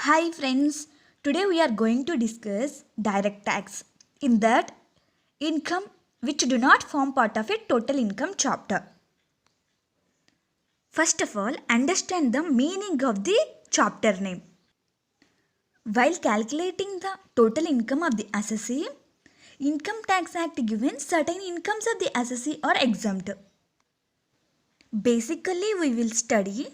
Hi friends, today we are going to discuss direct tax. In that, income which do not form part of a total income chapter. First of all, understand the meaning of the chapter name. While calculating the total income of the assessee, Income Tax Act given certain incomes of the assessee are exempt. Basically, we will study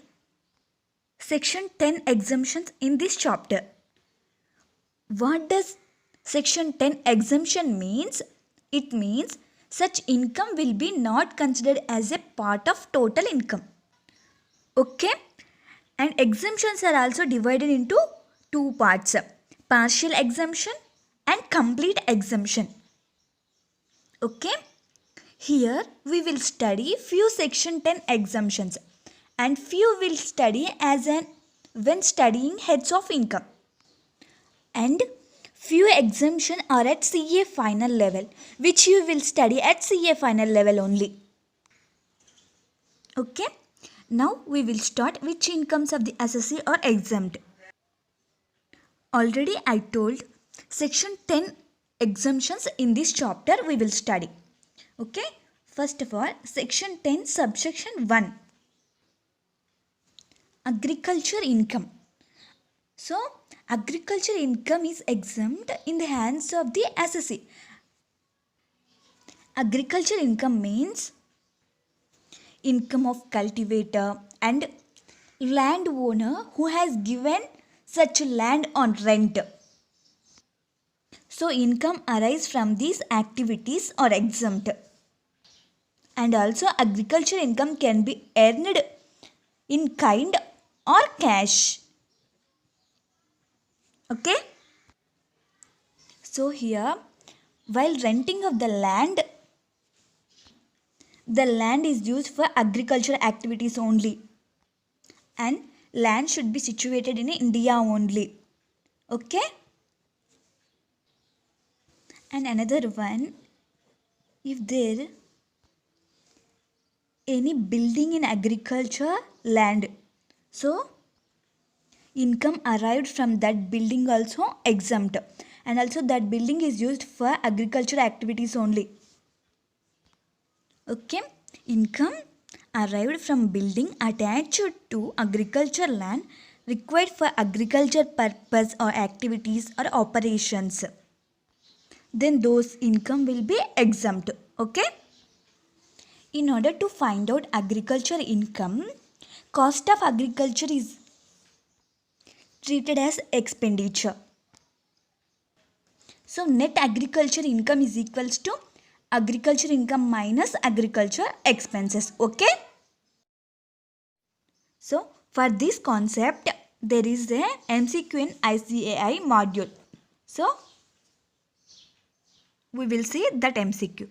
Section 10 exemptions in this chapter. What does Section 10 exemption means? It means such income will be not considered as a part of total income. Okay? And exemptions are also divided into two parts. Partial exemption and complete exemption. Okay? Here we will study few Section 10 exemptions and few will study when studying heads of income. And few exemptions are at CA final level, which you will study at CA final level only. Okay. Now we will start which incomes of the assessee are exempt. Already I told section 10 exemptions in this chapter we will study. Okay. First of all, section 10 subsection 1. Agriculture income. So, agriculture income is exempt in the hands of the assessee. Agriculture income means income of cultivator and landowner who has given such land on rent. So, income arise from these activities are exempt. And also, agriculture income can be earned in kind or cash. Okay. So, here, while renting of the land is used for agricultural activities only, and land should be situated in India only. Okay. And another one, if there any building in agriculture land, so income arrived from that building also exempt, and also that building is used for agriculture activities only. Okay. Income arrived from building attached to agriculture land required for agriculture purpose or activities or operations, then those income will be exempt. Okay. In order to find out agriculture income, cost of agriculture is treated as expenditure. So net agriculture income is equals to agriculture income minus agriculture expenses. Okay. So for this concept, there is a MCQ in ICAI module. So we will see that MCQ.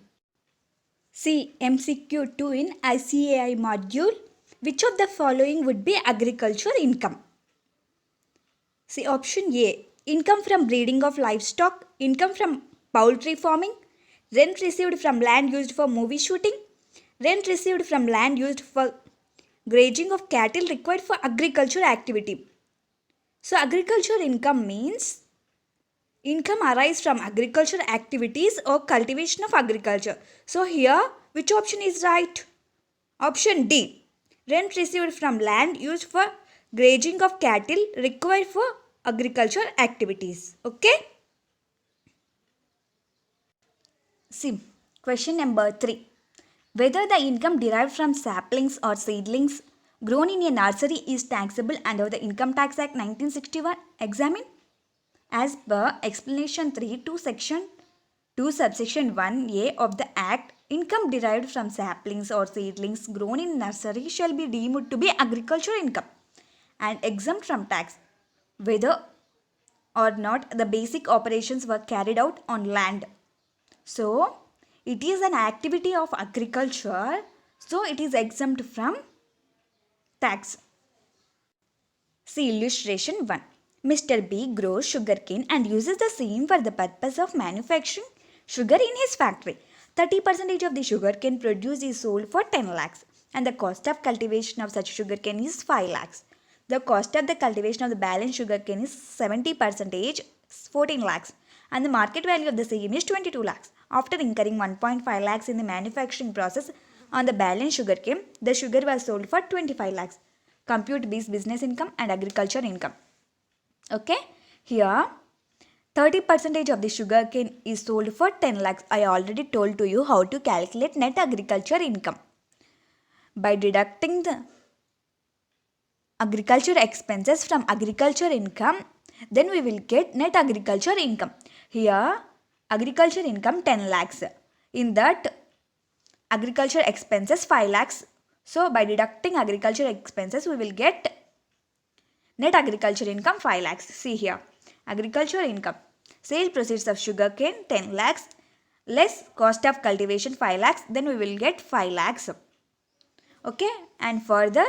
See MCQ 2 in ICAI module. Which of the following would be agriculture income? See option A. Income from breeding of livestock. Income from poultry farming. Rent received from land used for movie shooting. Rent received from land used for grazing of cattle required for agriculture activity. So agriculture income means income arise from agriculture activities or cultivation of agriculture. So here which option is right? Option D. Rent received from land used for grazing of cattle required for agriculture activities. Okay. See, question number 3. Whether the income derived from saplings or seedlings grown in a nursery is taxable under the Income Tax Act 1961. Examine. As per explanation 3 to section 2 subsection 1A of the Act, income derived from saplings or seedlings grown in nursery shall be deemed to be agricultural income and exempt from tax, whether or not the basic operations were carried out on land. So, it is an activity of agriculture, so it is exempt from tax. See illustration 1. Mr. B grows sugarcane and uses the same for the purpose of manufacturing sugar in his factory. 30% of the sugarcane produced is sold for 10 lakhs and the cost of cultivation of such sugarcane is 5 lakhs. The cost of the cultivation of the balanced sugarcane is 70%, 14 lakhs, and the market value of the same is 22 lakhs. After incurring 1.5 lakhs in the manufacturing process on the balanced sugarcane, the sugar was sold for 25 lakhs. Compute these business income and agriculture income. Okay, here 30% of the sugarcane is sold for 10 lakhs. I already told to you how to calculate net agriculture income. By deducting the agriculture expenses from agriculture income, then we will get net agriculture income. Here agriculture income 10 lakhs. In that agriculture expenses 5 lakhs. So by deducting agriculture expenses we will get net agriculture income 5 lakhs. See here, agriculture income, sale proceeds of sugarcane 10 lakhs less cost of cultivation 5 lakhs, then we will get 5 lakhs. Okay, and further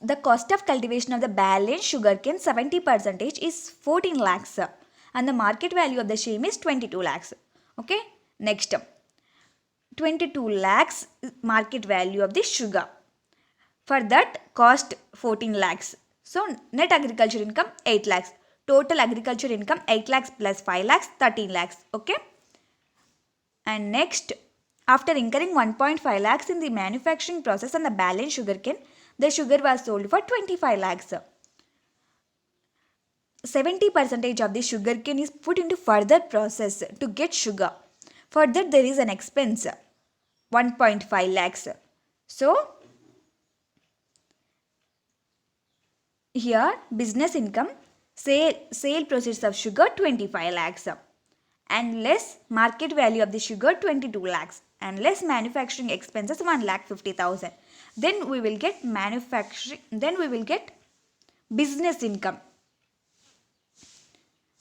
the cost of cultivation of the balanced sugarcane 70% is 14 lakhs and the market value of the same is 22 lakhs. Okay, next 22 lakhs market value of the sugar. For that cost 14 lakhs. So net agriculture income 8 lakhs. Total agriculture income 8 lakhs plus 5 lakhs 13 lakhs. Okay. And next, after incurring 1.5 lakhs in the manufacturing process on the balanced sugarcane, the sugar was sold for 25 lakhs. 70% of the sugarcane is put into further process to get sugar. For that there is an expense 1.5 lakhs. So here business income, sale proceeds of sugar 25 lakhs and less market value of the sugar 22 lakhs and less manufacturing expenses 1,50,000. Then we will get business income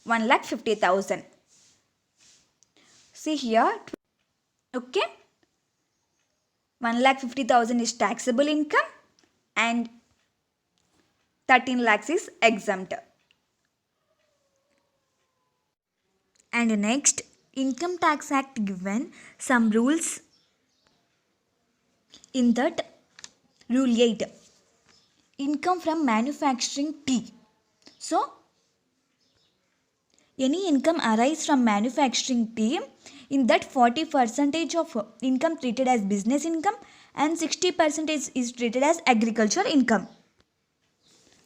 1,50,000. See here, okay, 1,50,000 is taxable income and 13 lakhs is exempt. And next, Income Tax Act given some rules. In that, Rule 8, income from manufacturing tea. So, any income arise from manufacturing tea, in that 40% of income treated as business income and 60% is treated as agriculture income.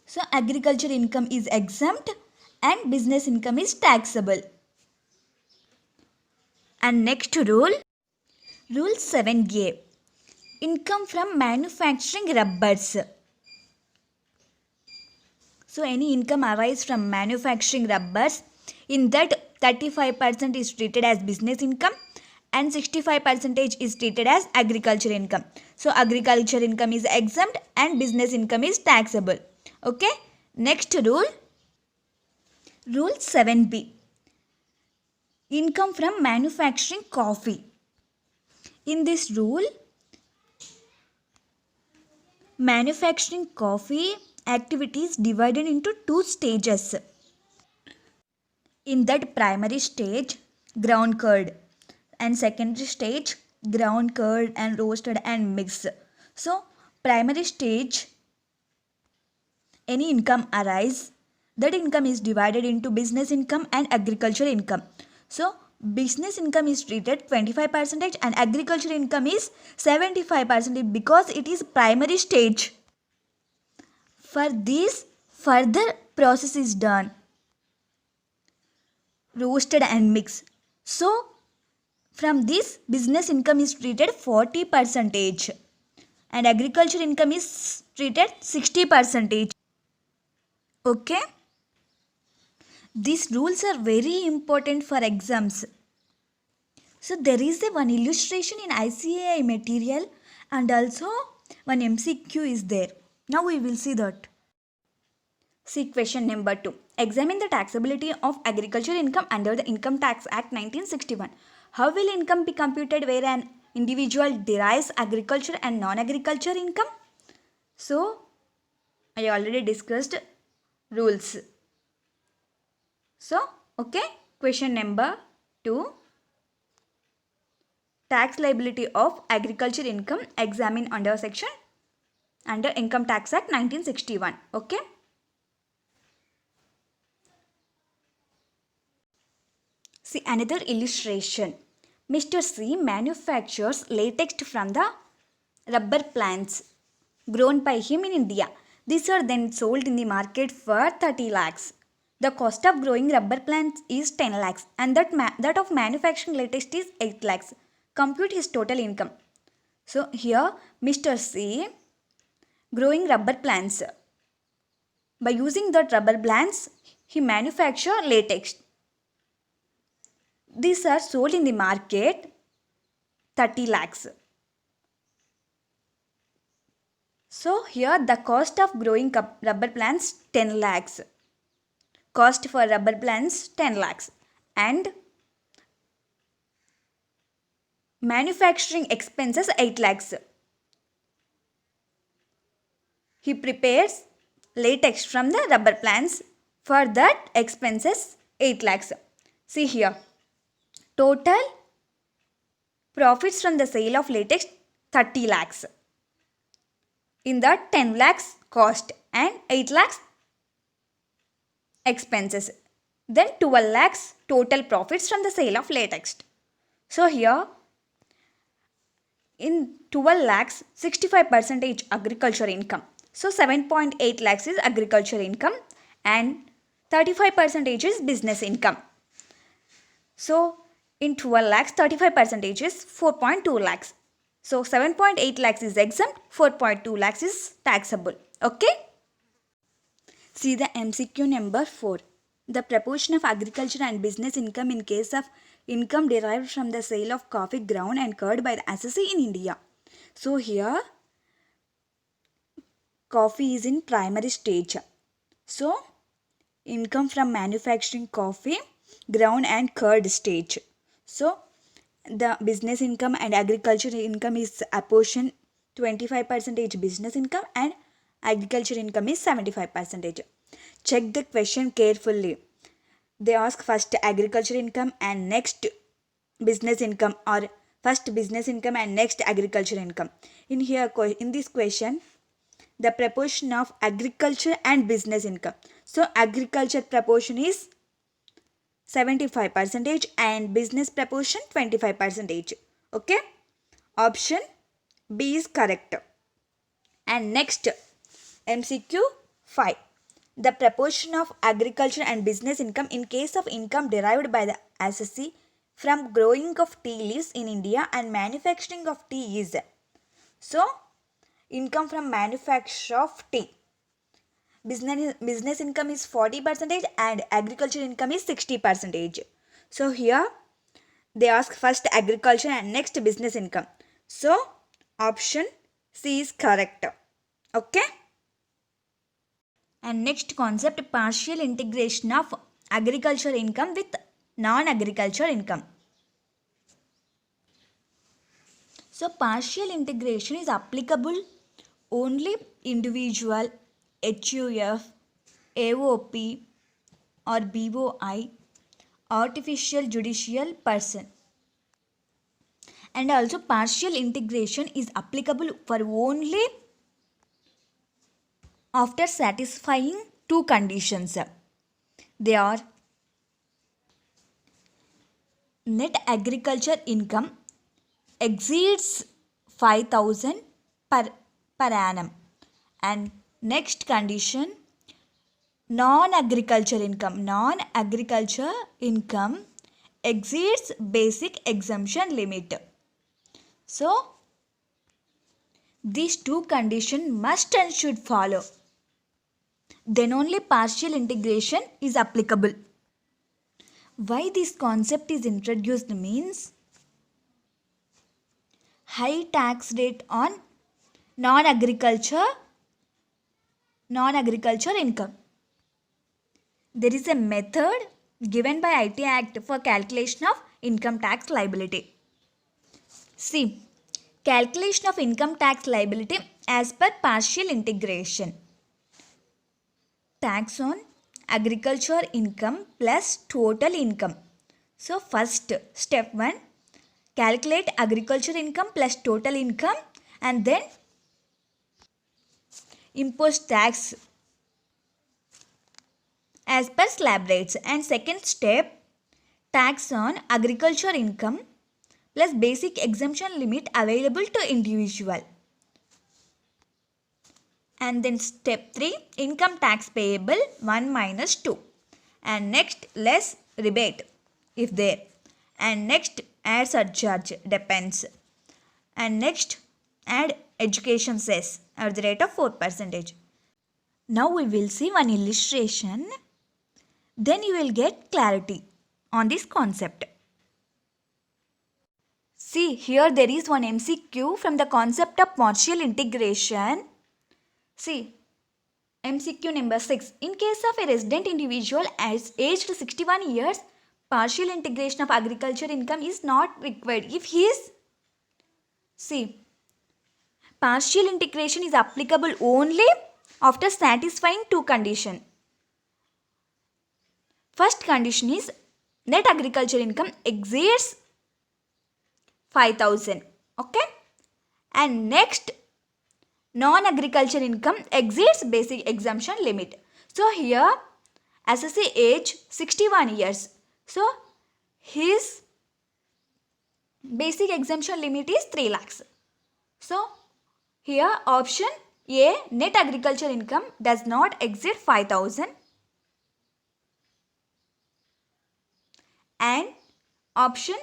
So agriculture income is exempt and business income is taxable. And next rule, Rule 7A, income from manufacturing rubbers. So any income arise from manufacturing rubbers, in that 35% is treated as business income and 65% is treated as agriculture income. So agriculture income is exempt and business income is taxable. Okay, next rule, Rule 7B, income from manufacturing coffee. In this rule, manufacturing coffee activity is divided into two stages. In that primary stage, ground curd, and secondary stage, ground curd and roasted and mixed. So primary stage, any income arise, that income is divided into business income and agriculture income. So business income is treated 25% and agriculture income is 75% because it is primary stage. For this, further process is done, roasted and mixed. So from this, business income is treated 40% and agriculture income is treated 60%. Okay, these rules are very important for exams. So there is one illustration in ICAI material and also one MCQ is there. Now we will see that. See question number 2. Examine the taxability of agriculture income under the Income Tax Act 1961. How will income be computed where an individual derives agriculture and non-agriculture income? So I already discussed rules. So, okay, question number 2. Tax liability of agriculture income examined under section under Income Tax Act 1961. Okay. See another illustration. Mr. C manufactures latex from the rubber plants grown by him in India. These are then sold in the market for 30 lakhs. The cost of growing rubber plants is 10 lakhs and that of manufacturing latex is 8 lakhs. Compute his total income. So here Mr. C growing rubber plants. By using that rubber plants, he manufacture latex. These are sold in the market 30 lakhs. So here the cost of growing rubber plants 10 lakhs. Cost for rubber plants 10 lakhs. And manufacturing expenses 8 lakhs. He prepares latex from the rubber plants. For that expenses 8 lakhs. See here. Total profits from the sale of latex 30 lakhs. In that 10 lakhs cost and 8 lakhs expenses. Then 12 lakhs total profits from the sale of latex. So here in 12 lakhs 65% agriculture income. So 7.8 lakhs is agriculture income and 35% is business income. So in 12 lakhs 35% is 4.2 lakhs. So 7.8 lakhs is exempt, 4.2 lakhs is taxable. Okay. See the MCQ number 4. The proportion of agriculture and business income in case of income derived from the sale of coffee ground and curd by the assessee in India. So here coffee is in primary stage. So income from manufacturing coffee, ground and curd stage. So the business income and agriculture income is apportioned 25% business income and agriculture income is 75%. Check the question carefully. They ask first agriculture income and next business income or first business income and next agriculture income. In this question, the proportion of agriculture and business income. So agriculture proportion is 75% and business proportion 25%. Okay. Option B is correct. And next MCQ 5. The proportion of agriculture and business income in case of income derived by the assessee from growing of tea leaves in India and manufacturing of tea is. So income from manufacture of tea. Business income is 40% and agriculture income is 60%. So here they ask first agriculture and next business income. So option C is correct. Okay. And next concept, partial integration of agriculture income with non-agriculture income. So partial integration is applicable only individual HUF, AOP or BOI, artificial judicial person. And also partial integration is applicable for only after satisfying two conditions. They are net agriculture income exceeds 5,000 per annum and next condition non-agriculture income exceeds basic exemption limit. So these two conditions must and should follow. Then only partial integration is applicable. Why this concept is introduced means high tax rate on non-agriculture income. There is a method given by IT Act for calculation of income tax liability. See, calculation of income tax liability as per partial integration. Tax on agriculture income plus total income. So first step 1, calculate agriculture income plus total income and then impose tax as per slab rates. And second step, tax on agriculture income plus basic exemption limit available to individual. And then step 3, income tax payable 1 minus 2. And next, less rebate if there. And next, add surcharge, depends. And next, add education cess at the rate of 4%. Now we will see one illustration. Then you will get clarity on this concept. See, here there is one MCQ from the concept of partial integration. See, MCQ number 6. In case of a resident individual as aged 61 years, partial integration of agriculture income is not required if he is. See, partial integration is applicable only after satisfying two conditions. First condition is net agriculture income exceeds 5,000. Okay? And next, non-agriculture income exceeds basic exemption limit. So here, assessee age 61 years. So his basic exemption limit is 3 lakhs. So here option A, net agriculture income does not exceed 5,000. And option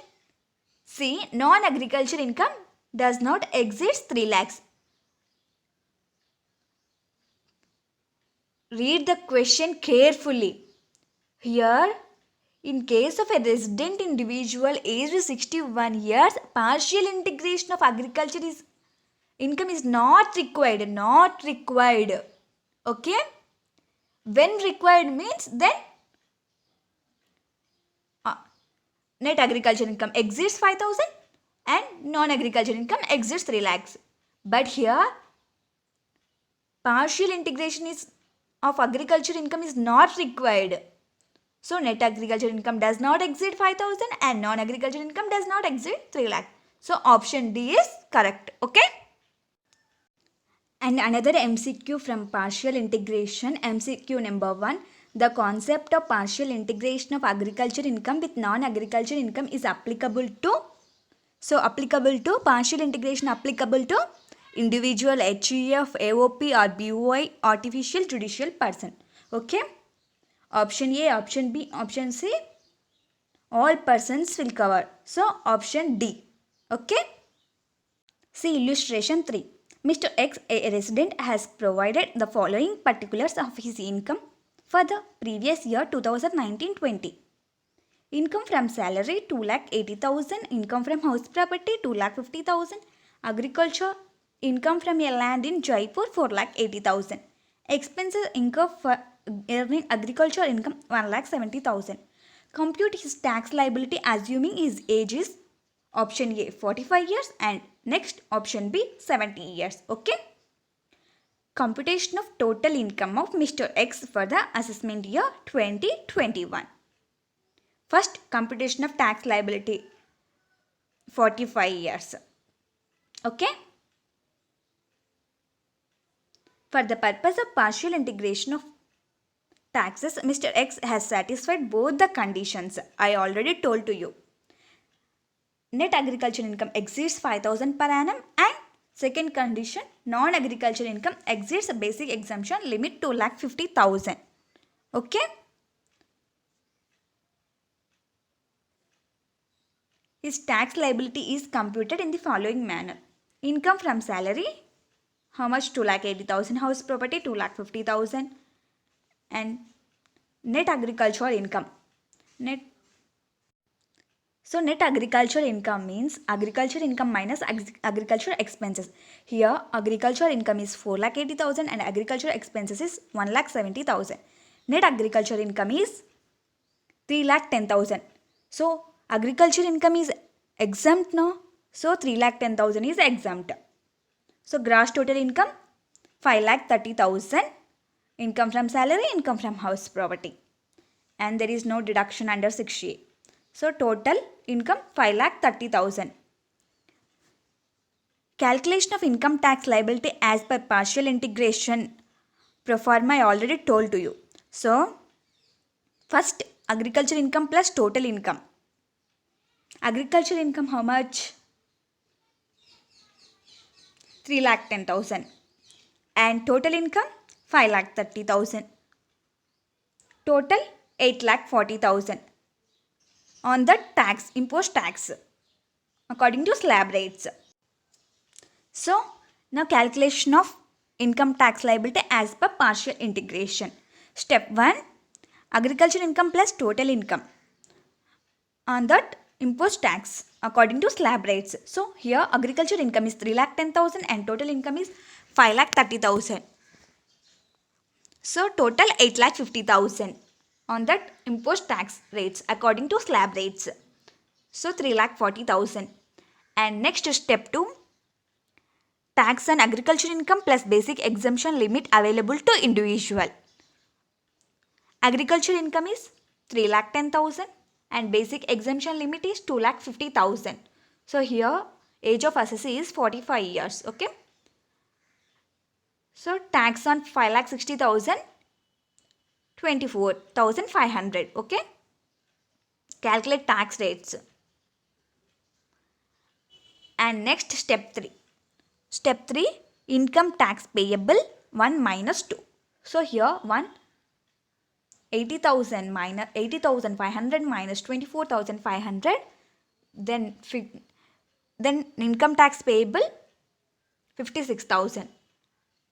C, non-agriculture income does not exceed 3 lakhs. Read the question carefully. Here, in case of a resident individual aged 61 years, partial integration of agriculture income is not required. Not required. Okay? When required means then net agriculture income exceeds 5,000 and non-agriculture income exceeds 3 lakhs. But here, partial integration of agriculture income is not required. So net agriculture income does not exceed 5,000 and non-agriculture income does not exceed 3 lakh. So option D is correct. Okay. And another MCQ from partial integration, MCQ number 1. The concept of partial integration of agriculture income with non-agriculture income is applicable to. So applicable to partial integration applicable to individual, HUF, AOP or BOI, artificial judicial person. Okay. Option A, option B, option C, all persons will cover. So option D. Okay. See illustration 3. Mr. X, a resident, has provided the following particulars of his income for the previous year 2019-20. Income from salary 2,80,000, income from house property 2,50,000, agriculture income from a land in Jaipur 4,80,000, expenses income for earning agriculture income 1,70,000. Compute his tax liability assuming his age is option A 45 years and next option B 70 years. Okay. Computation of total income of Mr. X for the assessment year 2021. First, computation of tax liability 45 years. Okay. For the purpose of partial integration of taxes, Mr. X has satisfied both the conditions I already told to you. Net agriculture income exceeds 5,000 per annum and second condition, non-agriculture income exceeds basic exemption limit 2,50,000. Okay. His tax liability is computed in the following manner. Income from salary, how much? 2,80,000. House property 2,50,000. And net agricultural income. So net agricultural income means agriculture income minus agricultural expenses. Here agricultural income is 4,80,000 and agricultural expenses is 1,70,000. Net agriculture income is 3,10,000. So agriculture income is exempt now. So 3,10,000 is exempt. So gross total income 5,30,000. Income from salary, income from house property. And there is no deduction under 6A. So total income 5,30,000. Calculation of income tax liability as per partial integration pro forma I already told to you. So, first agriculture income plus total income. Agriculture income how much? 3,10,000 and total income 5,30,000. Total 8,40,000 on the tax, imposed tax according to slab rates. So, now calculation of income tax liability as per partial integration. Step 1, agriculture income plus total income on that imposed tax according to slab rates. So, here agriculture income is 3,10,000 and total income is 5,30,000. So, total 8,50,000 on that imposed tax rates according to slab rates. So, 3,40,000. And next step 2, tax on agriculture income plus basic exemption limit available to individual. Agriculture income is 3,10,000 and basic exemption limit is 2,50,000. So, here age of assessee is 45 years. Okay. So, tax on 5,60,000, 24,500. Okay. Calculate tax rates. And next step 3. Step 3, income tax payable 1 minus 2. So, here 80,000 minus 80,500 minus 24,500. Then income tax payable 56,000.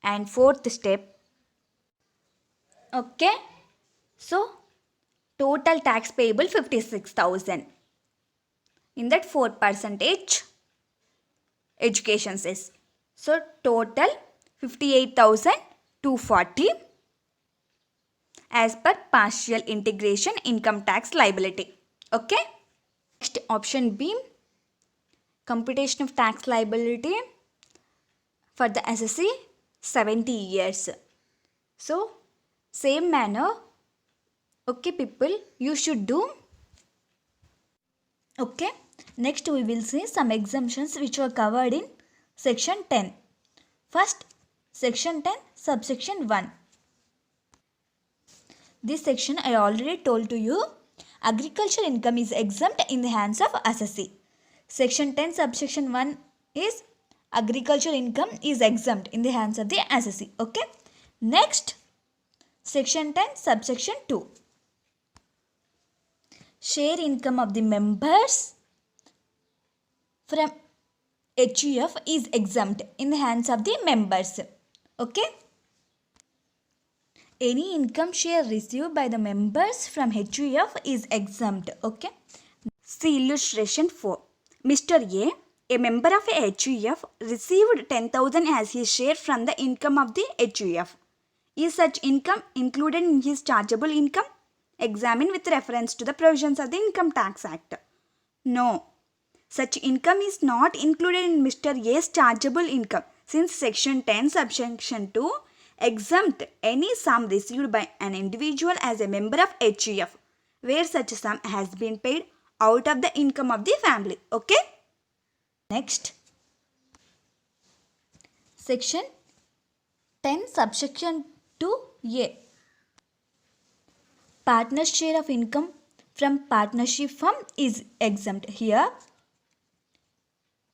And fourth step, okay, so total tax payable 56,000. In that 4% education cess. So total 58,240 as per partial integration income tax liability. Okay. Next option B, computation of tax liability for the assessee 70 years. So, same manner, okay people, you should do. Okay, next we will see some exemptions which were covered in section 10. First, section 10, subsection 1. This section I already told to you, agriculture income is exempt in the hands of assessee. Section 10, subsection 1 is agriculture income is exempt in the hands of the assessee. Okay. Next, section 10, subsection 2. Share income of the members from HUF is exempt in the hands of the members. Okay. Any income share received by the members from HUF is exempt. Okay. See illustration 4. Mr. A member of a HUF, received 10,000 as his share from the income of the HUF. Is such income included in his chargeable income? Examine with reference to the provisions of the Income Tax Act. No. Such income is not included in Mr. A's chargeable income since section 10 subsection 2 exempt any sum received by an individual as a member of HUF where such sum has been paid out of the income of the family. Okay. Next, section 10 subsection 2A. Partner's share of income from partnership firm is exempt. Here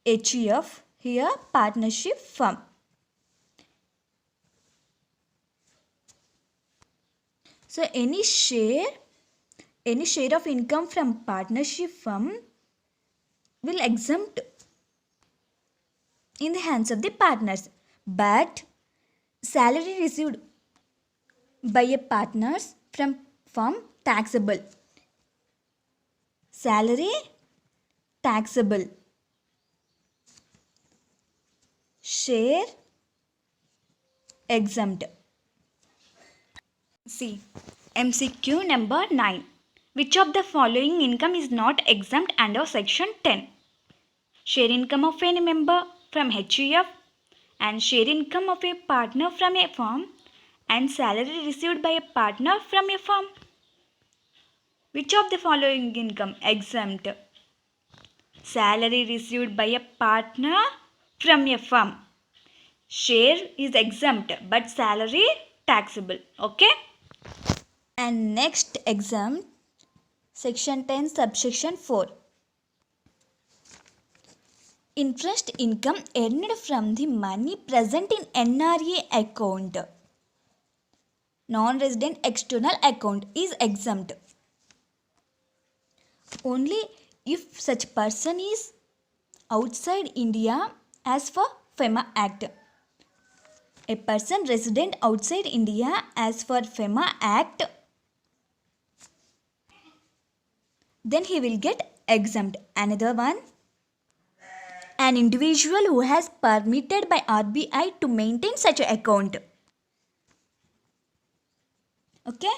HUF, here partnership firm. So any share of income from partnership firm will exempt in the hands of the partners, but salary received by a partners from firm taxable. Salary taxable. Share exempt. See, MCQ number 9. Which of the following income is not exempt under section 10? Share income of any member from HUF and share income of a partner from a firm and salary received by a partner from a firm. Which of the following income exempt? Salary received by a partner from a firm. Share is exempt but salary taxable. Okay. And next exempt, section 10 subsection 4. Interest income earned from the money present in NRA account, non-resident external account, is exempt only if such person is outside India as for FEMA Act. A person resident outside India as for FEMA Act, then he will get exempt. Another one, an individual who has permitted by RBI to maintain such an account. Okay.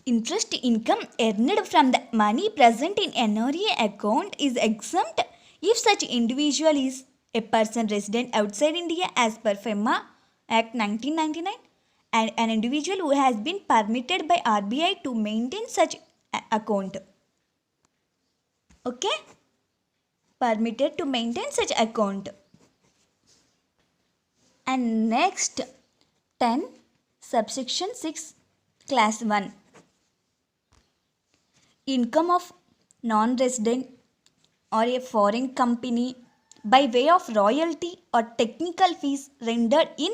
Interest income earned from the money present in NRA account is exempt if such individual is a person resident outside India as per FEMA Act 1999 and an individual who has been permitted by RBI to maintain such account. Okay? Permitted to maintain such account. And next 10 subsection 6 class 1. Income of non-resident or a foreign company by way of royalty or technical fees rendered in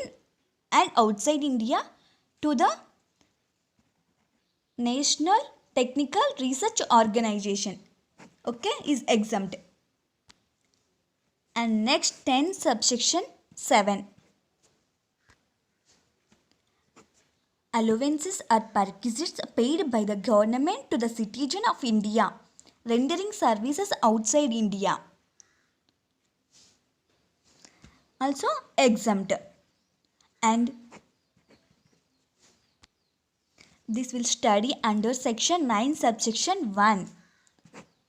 and outside India to the National Technical Research Organization, okay, is exempt. And next 10 subsection 7. Allowances are perquisites paid by the government to the citizen of India rendering services outside India, also exempt. And this will study under section 9 subsection 1,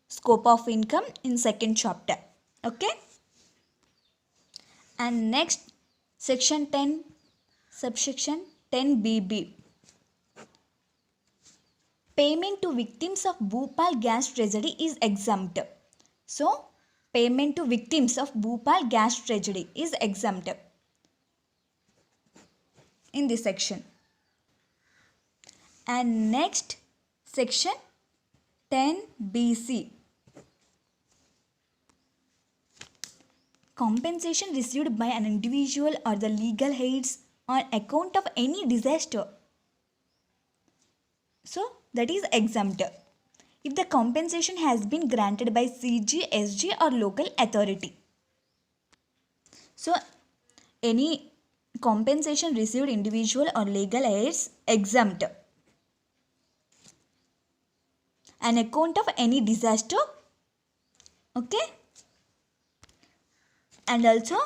scope of income, in second chapter. Okay. And next section 10 subsection 10BB, payment to victims of Bhopal gas tragedy is exempt. So payment to victims of Bhopal gas tragedy is exempt in this section. And next section 10BC, compensation received by an individual or the legal aids on account of any disaster. So that is exempt if the compensation has been granted by CG, SG or local authority. So any compensation received individual or legal aids exempt. An account of any disaster, okay, and also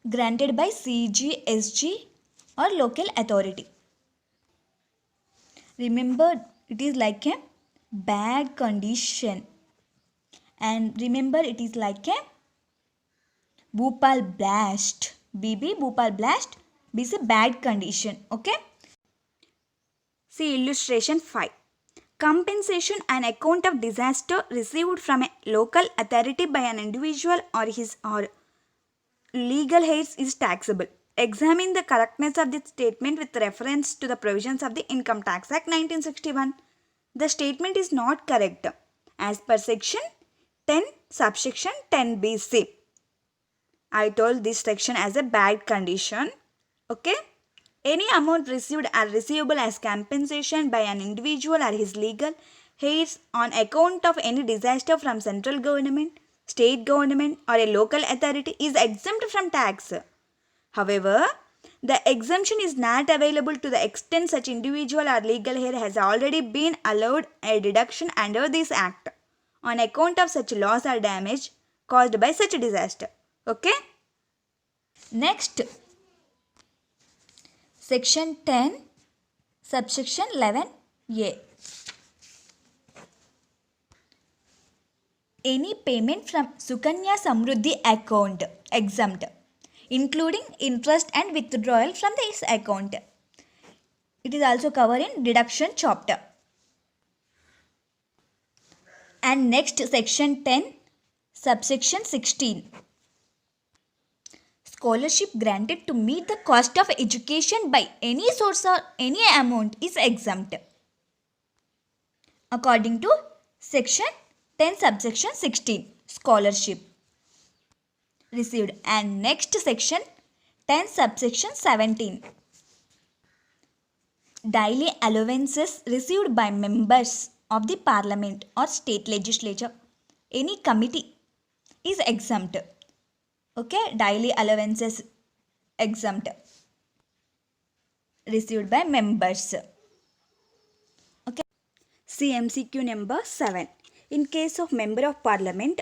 granted by CG, SG or local authority. Remember, it is like a bad condition, and remember it is like a Bhopal blast, BB Bhopal blast, BC bad condition. Okay. See illustration 5. Compensation on account of disaster received from a local authority by an individual or his or legal aids is taxable. Examine the correctness of this statement with reference to the provisions of the Income Tax Act 1961. The statement is not correct as per section 10 subsection 10BC. I told this section as a bad condition. Okay. Any amount received are receivable as compensation by an individual or his legal aids on account of any disaster from central government, state government or a local authority is exempt from tax. However, the exemption is not available to the extent such individual or legal aid has already been allowed a deduction under this act on account of such loss or damage caused by such a disaster. Okay. Next, section 10 subsection 11A. Any payment from Sukanya Samruddhi account exempt, including interest and withdrawal from this account. It is also covered in deduction chapter. And next section 10 subsection 16. scholarship granted to meet the cost of education by any source or any amount is exempt according to section 10 subsection 16 scholarship received, and next section 10 subsection 17 daily allowances received by members of the parliament or state legislature, any committee is exempt. Okay, daily allowances exempt received by members. Okay, CMCQ number 7. In case of member of parliament,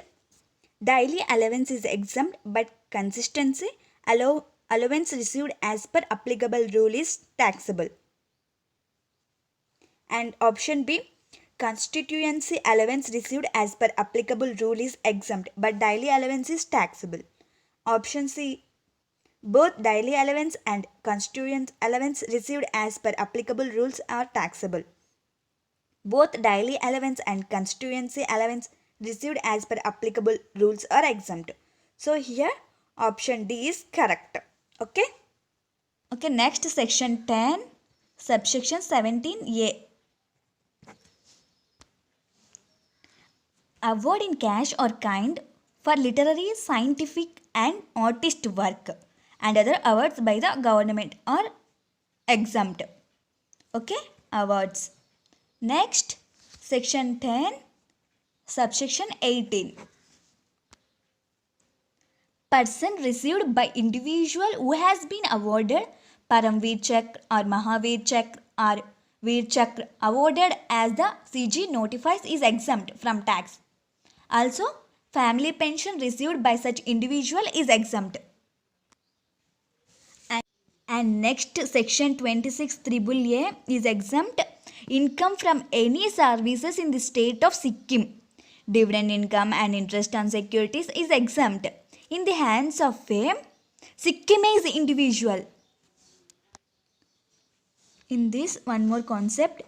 daily allowance is exempt, but consistency allowance received as per applicable rule is taxable. And option B, constituency allowance received as per applicable rule is exempt, but daily allowance is taxable. Option C, both daily allowance and constituency allowance received as per applicable rules are taxable. Both daily allowance and constituency allowance received as per applicable rules are exempt. So here option D is correct. Okay. Okay, next section 10 subsection 17A. Award in cash or kind for literary, scientific and artist work and other awards by the government are exempt. Okay, awards. Next, section 10, subsection 18. Person received by individual who has been awarded Paramveer Chakra or Mahavir Chakra or Veer Chakra awarded as the CG notifies is exempt from tax. Also, family pension received by such individual is exempt. And next section 26 3A is exempt. Income from any services in the state of Sikkim. Dividend income and interest on securities is exempt in the hands of a Sikkimese individual. In this, one more concept.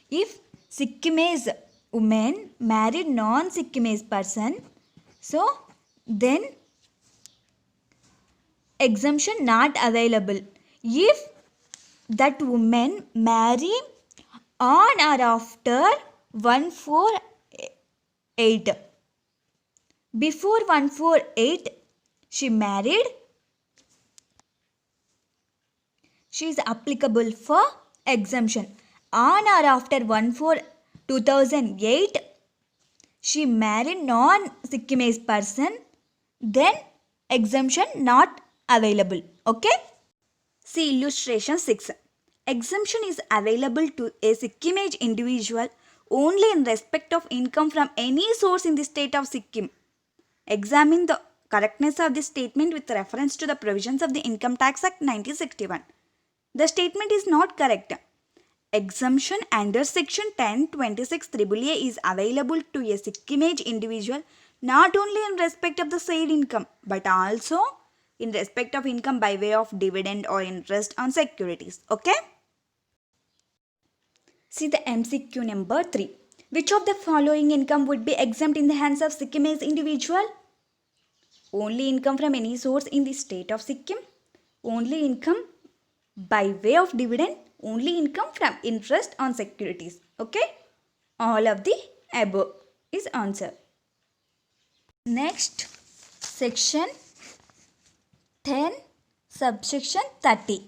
If Sikkimese woman married non-Sikkimese person, so then exemption not available. If that woman marry on or after 148, before 148 she married, she is applicable for exemption. On or after 2008 she married non-Sikkimese person, then exemption not available. Okay. See illustration 6. Exemption is available to a Sikkimese individual only in respect of income from any source in the state of Sikkim. Examine the correctness of this statement with reference to the provisions of the Income Tax Act 1961. The statement is not correct. Exemption under section 1026 3A is available to a Sikkimese individual not only in respect of the said income but also in respect of income by way of dividend or interest on securities. Okay. See the MCQ number 3. Which of the following income would be exempt in the hands of Sikkimese individual? Only income from any source in the state of Sikkim. Only income by way of dividend. Only income from interest on securities. Okay. All of the above is answer. Next, section 10, subsection 30.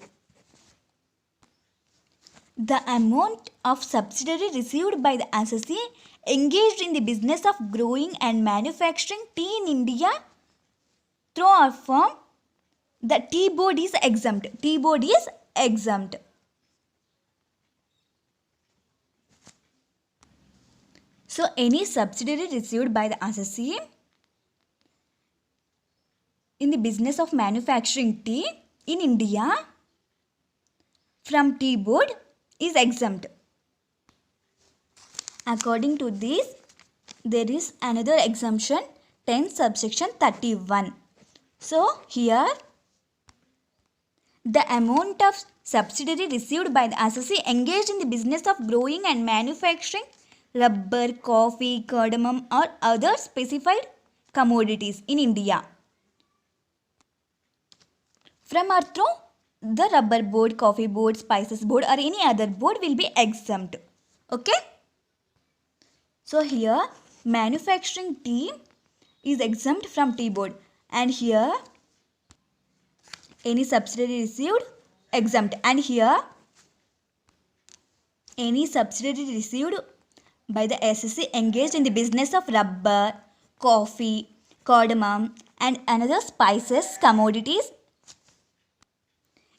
The amount of subsidy received by the assessee engaged in the business of growing and manufacturing tea in India through our firm, the tea board is exempt. Tea board is exempt. So, any subsidiary received by the assessee in the business of manufacturing tea in India from tea board is exempt. According to this, there is another exemption 10 subsection 31. So, here the amount of subsidy received by the assessee engaged in the business of growing and manufacturing rubber, coffee, cardamom or other specified commodities in India from or through the rubber board, coffee board, spices board or any other board will be exempt. Okay. So here manufacturing tea is exempt from tea board, and here any subsidy received exempt, and here any subsidy received by the SSC engaged in the business of rubber, coffee, cardamom and another spices commodities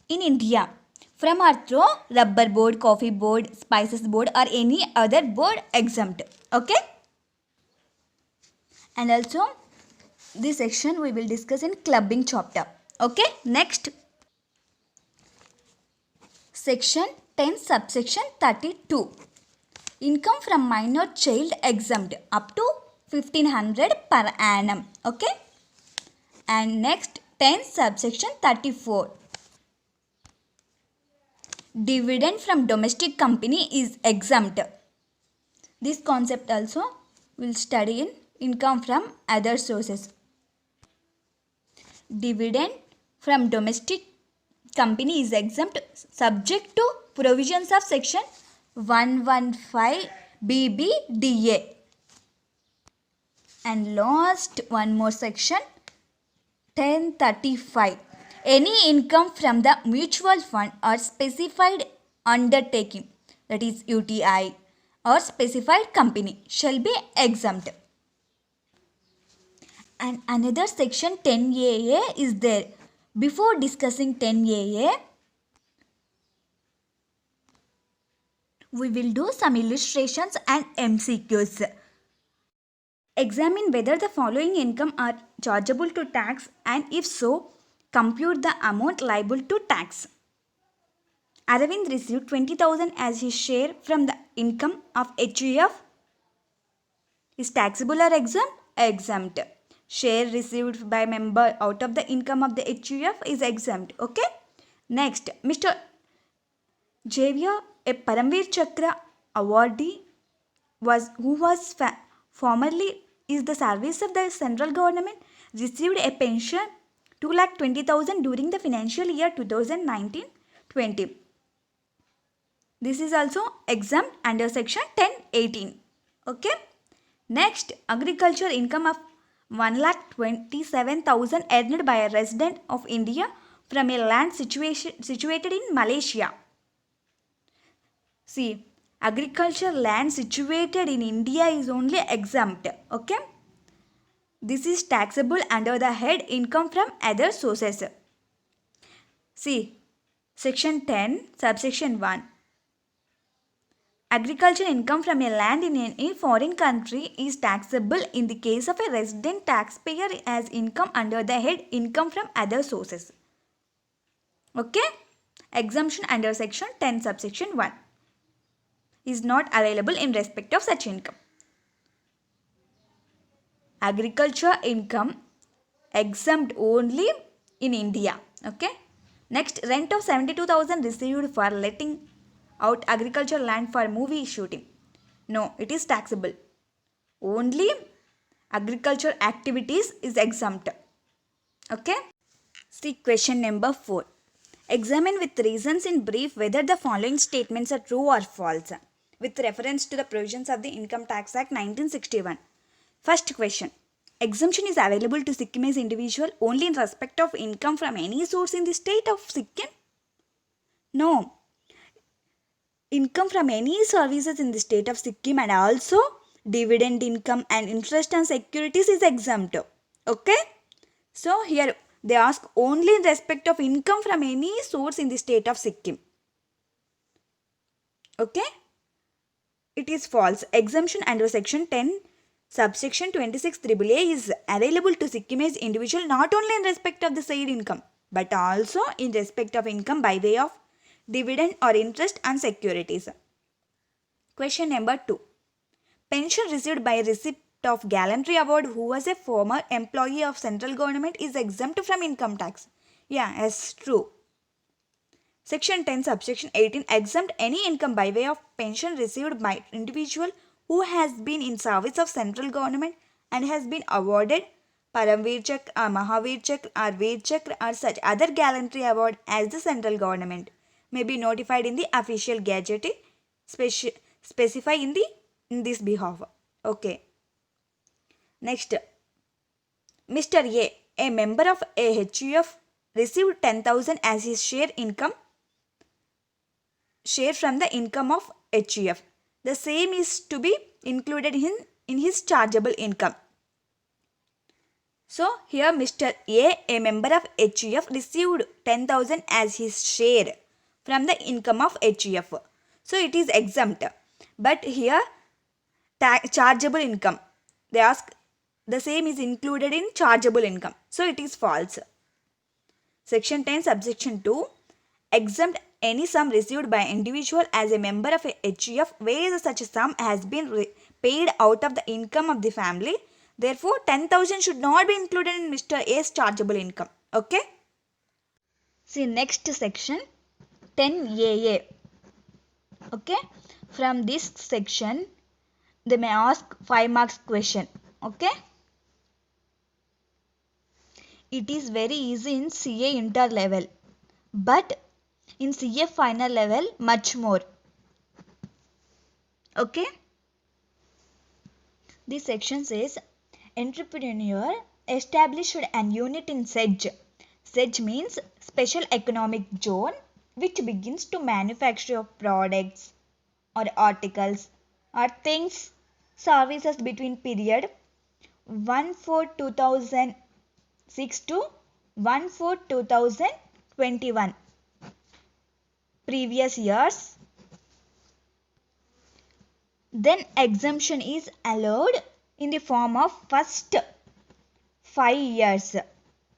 in India from or through rubber board, coffee board, spices board or any other board exempt. Okay. And also this section we will discuss in clubbing chapter. Okay. Next, section 10 subsection 32. Income from minor child exempt up to 1500 per annum. Okay. And next 10 subsection 34. Dividend from domestic company is exempt. This concept also we will study in income from other sources. Dividend from domestic company is exempt subject to provisions of section 115 BBDA. And last one more section 1035. Any income from the mutual fund or specified undertaking, that is UTI, or specified company shall be exempt. And another section 10AA is there. Before discussing 10AA, we will do some illustrations and MCQs. Examine whether the following income are chargeable to tax, and if so, compute the amount liable to tax. Aravind received 20,000 as his share from the income of HUF. Is taxable or exempt? Exempt. Share received by member out of the income of the HUF is exempt. Okay. Next, Mr. Javier, a Paramveer Chakra awardee, who was formerly is the service of the central government, received a pension 2,20,000 during the financial year 2019-20. This is also exempt under section 1018. Okay. Next, agriculture income of 1,27,000 earned by a resident of India from a land situated in Malaysia. See, agriculture land situated in India is only exempt. Okay. This is taxable under the head income from other sources. See, section 10 subsection 1. Agriculture income from a land in any foreign country is taxable in the case of a resident taxpayer as income under the head income from other sources. Okay. Exemption under section 10 subsection 1 is not available in respect of such income. Agriculture income exempt only in India. Okay. Next, rent of 72,000 received for letting out agriculture land for movie shooting. No, it is taxable. Only agriculture activities is exempt. Okay. See question number 4. Examine with reasons in brief whether the following statements are true or false with reference to the provisions of the Income Tax Act 1961. First question. Exemption is available to Sikkimese individual only in respect of income from any source in the state of Sikkim? No. Income from any services in the state of Sikkim and also dividend income and interest on securities is exempt. Okay. So here they ask only in respect of income from any source in the state of Sikkim. Okay. It is false. Exemption under section 10 subsection 26 AAA is available to Sikkimese individual not only in respect of the said income but also in respect of income by way of dividend or interest on securities. Question number 2. Pension received by receipt of gallantry award who was a former employee of central government is exempt from income tax. Yeah, yes, true. Section 10 subsection 18 exempt any income by way of pension received by individual who has been in service of central government and has been awarded Paramveer Chakra or Mahavir Chakra or Veer Chakra or such other gallantry award as the central government may be notified in the official gazette specify in this behalf. Okay. Next, Mr. A member of a HUF received 10,000 as his share from the income of HUF. The same is to be included in his chargeable income. So here Mr. A member of HUF, received 10,000 as his share from the income of HUF. So it is exempt. But here chargeable income, they ask the same is included in chargeable income. So it is false. Section 10 subsection 2, exempt any sum received by individual as a member of a HUF where such a sum has been paid out of the income of the family. Therefore, 10,000 should not be included in Mr. A's chargeable income. Okay. See next section 10AA. Okay. From this section, they may ask 5 marks question. Okay. It is very easy in CA inter level, but in CA final level much more. Okay. This section says entrepreneur established an unit in SEZ. SEZ means Special Economic Zone, which begins to manufacture products or articles or things, services between period 1/4/2006 to 1/4/2021. Previous years. Then exemption is allowed in the form of first 5 years.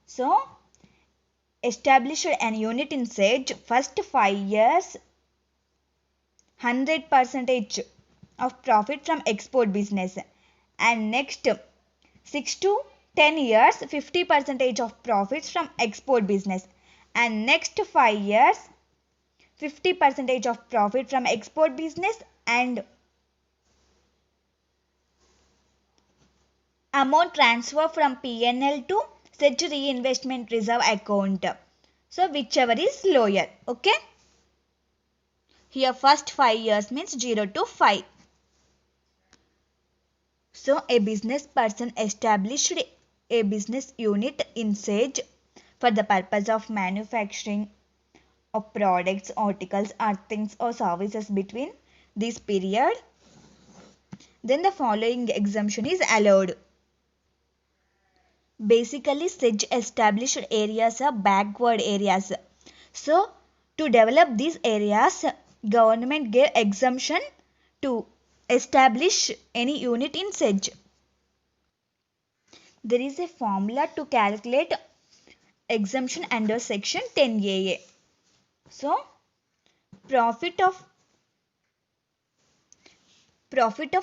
So, established an unit in SEZ, first 5 years, 100% of profit from export business. And next 6 to 10 years, 50% of profits from export business. And next 5 years, 50% of profit from export business and amount transfer from PNL to SEZ reinvestment reserve account. So whichever is lower. Okay. Here first 5 years means 0 to 5. So a business person established a business unit in SEZ for the purpose of manufacturing of products, articles or things or services between this period. Then the following exemption is allowed. Basically, SEZ established areas are backward areas. So, to develop these areas, government gave exemption to establish any unit in SEZ. There is a formula to calculate exemption under section 10AA. So, profit of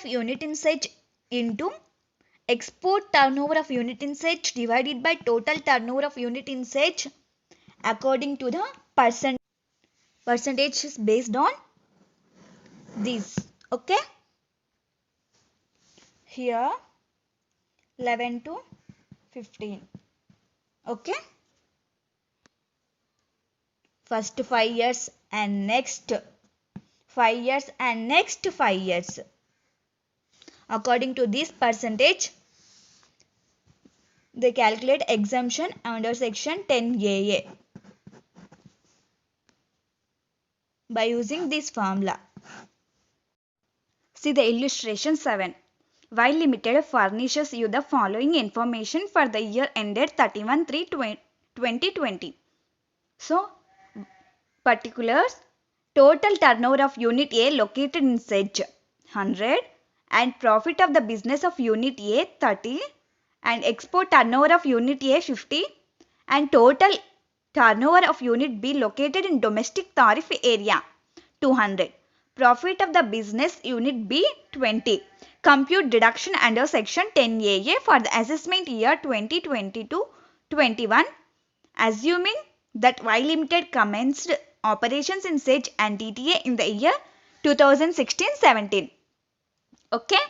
unit in SEZ into export turnover of unit in SEZ divided by total turnover of unit in SEZ according to the percentage is based on this. Okay. Here 11 to 15. Okay. First 5 years and next 5 years and next 5 years. According to this percentage, they calculate exemption under section 10AA by using this formula. See the illustration 7. Y Limited furnishes you the following information for the year ended 31/3/2020. So, particulars: total turnover of Unit A located in SEZ 100 and profit of the business of Unit A 30 and export turnover of Unit A 50 and total turnover of Unit B located in domestic tariff area 200. Profit of the business Unit B 20. Compute deduction under section 10AA for the assessment year 2020-21, assuming that Y Limited commenced operations in SEZ and DTA in the year 2016-17. Okay.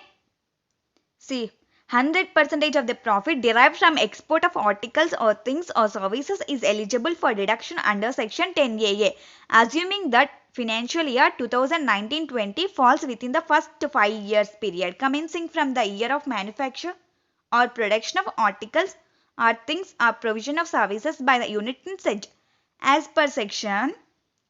See, 100% of the profit derived from export of articles or things or services is eligible for deduction under Section 10AA, assuming that financial year 2019-20 falls within the first 5 years period commencing from the year of manufacture or production of articles or things or provision of services by the unit in SEJ. As per Section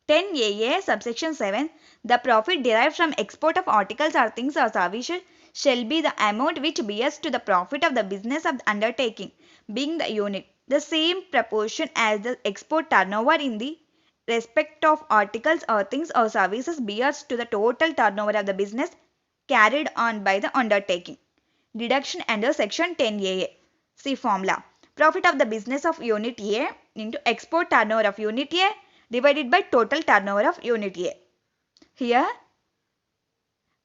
10AA subsection 7, the profit derived from export of articles or things or services shall be the amount which bears to the profit of the business of the undertaking, being the unit, the same proportion as the export turnover in the respect of articles or things or services bears to the total turnover of the business carried on by the undertaking. Deduction under Section 10AA. See formula. Profit of the business of unit A into export turnover of unit A divided by total turnover of unit A. Here,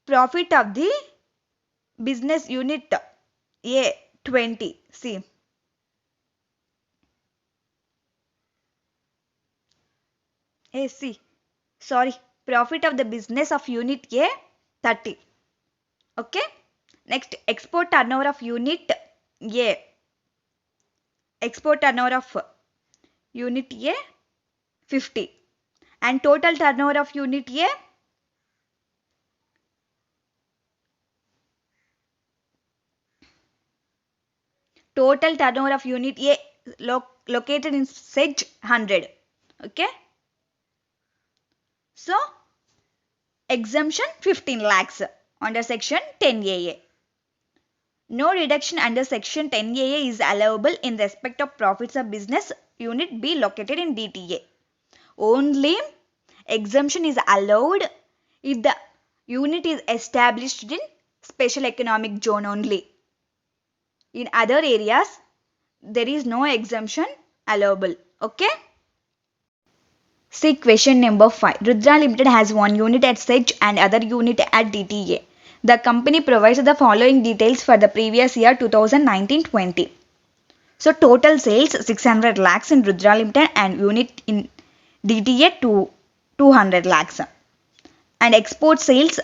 profit of the business unit A 20. See. Sorry. Profit of the business of unit A 30. Okay. Next, export turnover of unit A. Export turnover of unit A 50. And total turnover of unit A total turnover of unit A located in SEJ 100. Okay. So, exemption 15 lakhs under Section 10AA. No reduction under Section 10AA is allowable in respect of profits of business unit B located in DTA. Only exemption is allowed if the unit is established in special economic zone only. In other areas, there is no exemption allowable. Okay. See question number 5. Rudra Limited has one unit at SEJ and other unit at DTA. The company provides the following details for the previous year 2019-20. So total sales 600 lakhs in Rudra Limited and unit in DTA 200 lakhs. And export sales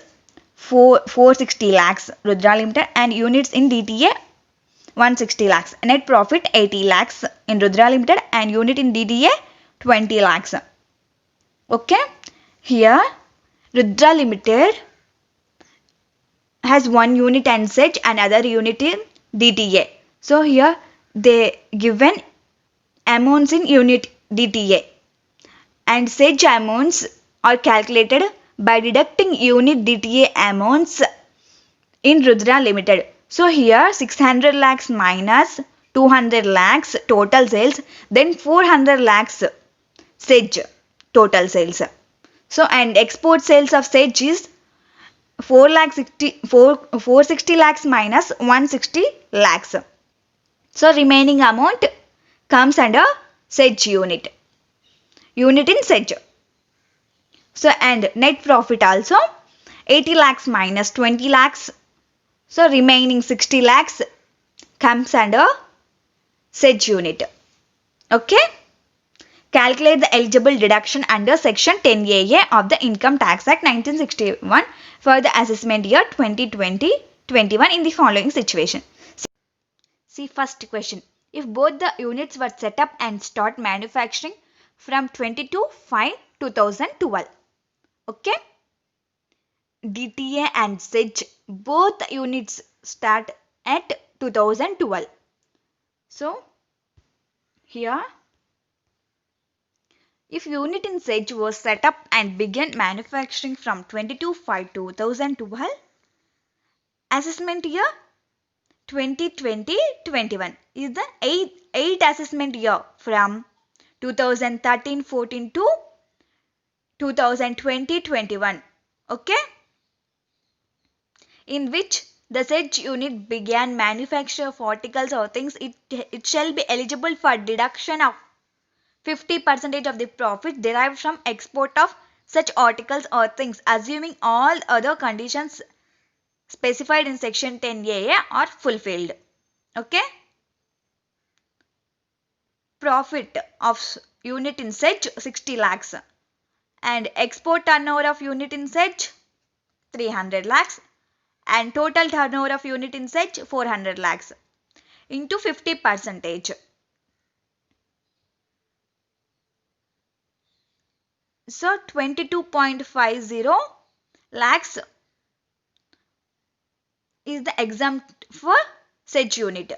460 lakhs Rudra Limited and units in DTA 160 lakhs. Net profit 80 lakhs in Rudra Limited and unit in DTA 20 lakhs. Okay. Here Rudra Limited has one unit and SEJ and other unit in DTA. So here they given amounts in unit DTA and SEJ amounts are calculated by deducting unit DTA amounts in Rudra Limited. So here 600 lakhs minus 200 lakhs total sales, then 400 lakhs SEJ total sales. So and export sales of SEJ is 460 lakhs minus 160 lakhs. So remaining amount comes under SEJ unit. Unit in SEJ. So and net profit also 80 lakhs minus 20 lakhs. So remaining 60 lakhs comes under SEJ unit. Okay. Calculate the eligible deduction under Section 10AA of the Income Tax Act 1961 for the assessment year 2020-21 in the following situation. See first question. If both the units were set up and start manufacturing from 22/5/2012. Okay. DTA and SEJ both units start at 2012. So here if unit in SEJ was set up and began manufacturing from 22/5/2012, assessment year 2020-21 is the 8th assessment year from 2013-14 to 2020-21. Okay? In which the SEJ unit began manufacture of articles or things, it shall be eligible for deduction of 50% of the profit derived from export of such articles or things, assuming all other conditions specified in Section 10AA are fulfilled. Okay. Profit of unit in SEJ 60 lakhs and export turnover of unit in SEJ 300 lakhs and total turnover of unit in such 400 lakhs into 50%. So 22.50 lakhs is the exempt for such unit.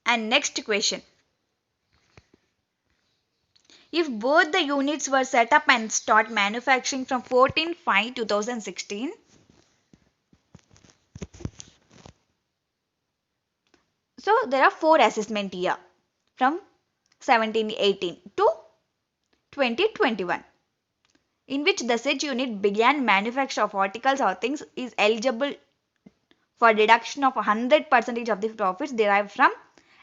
And next question. If both the units were set up and start manufacturing from 14/5/2016, so there are 4 assessment year from 1718 to 2021, in which the said unit began manufacture of articles or things is eligible for deduction of 100% of the profits derived from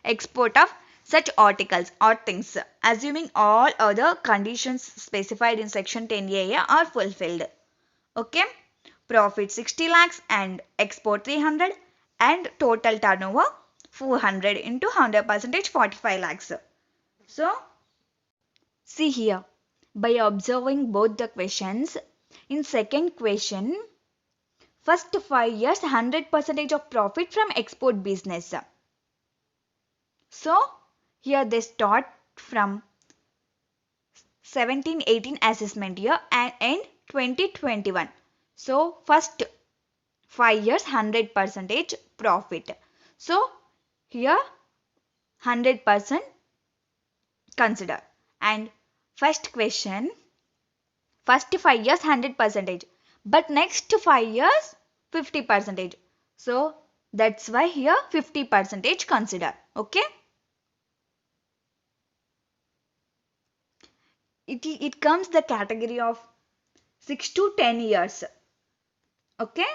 export of such articles or things, assuming all other conditions specified in section 10A are fulfilled. Okay, profit 60 lakhs and export 300 and total turnover 400 into 100% 45 lakhs. So, see here, by observing both the questions, in second question, first 5 years 100% of profit from export business. So, here they start from 1718 assessment year and end 2021. So, first 5 years 100% profit. So, here 100% consider. And first question, first 5 years 100%, but next 5 years 50%. So, that's why here 50% consider. Okay. It comes the category of 6 to 10 years. Okay.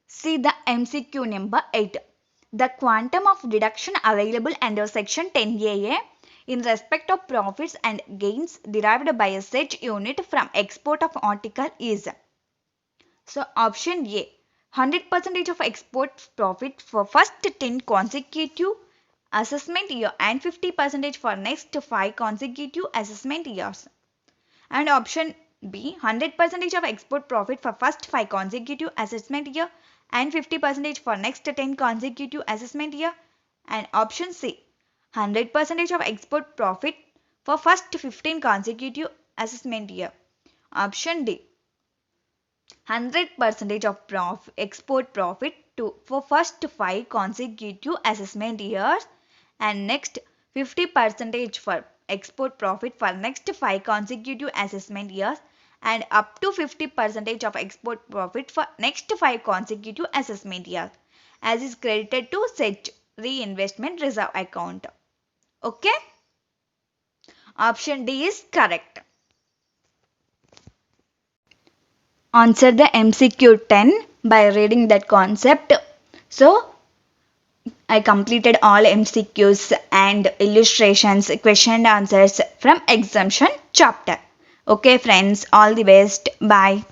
See the MCQ number 8. The quantum of deduction available under section 10AA in respect of profits and gains derived by a such unit from export of article is. So option A, 100% of export profit for first 10 consecutive assessment year and 50% for next 5 consecutive assessment years. And option B, 100% of export profit for first 5 consecutive assessment year and 50% for next 10 consecutive assessment year. And option C, 100% of export profit for first 15 consecutive assessment year. Option D, 100% of export profit for first 5 consecutive assessment years and next 50% for export profit for next 5 consecutive assessment years and up to 50% of export profit for next 5 consecutive assessment years as is credited to such reinvestment reserve account. Okay? Option D is correct. Answer the MCQ 10 by reading that concept. So, I completed all MCQs and illustrations, question and answers from exemption chapter. Okay friends, all the best. Bye.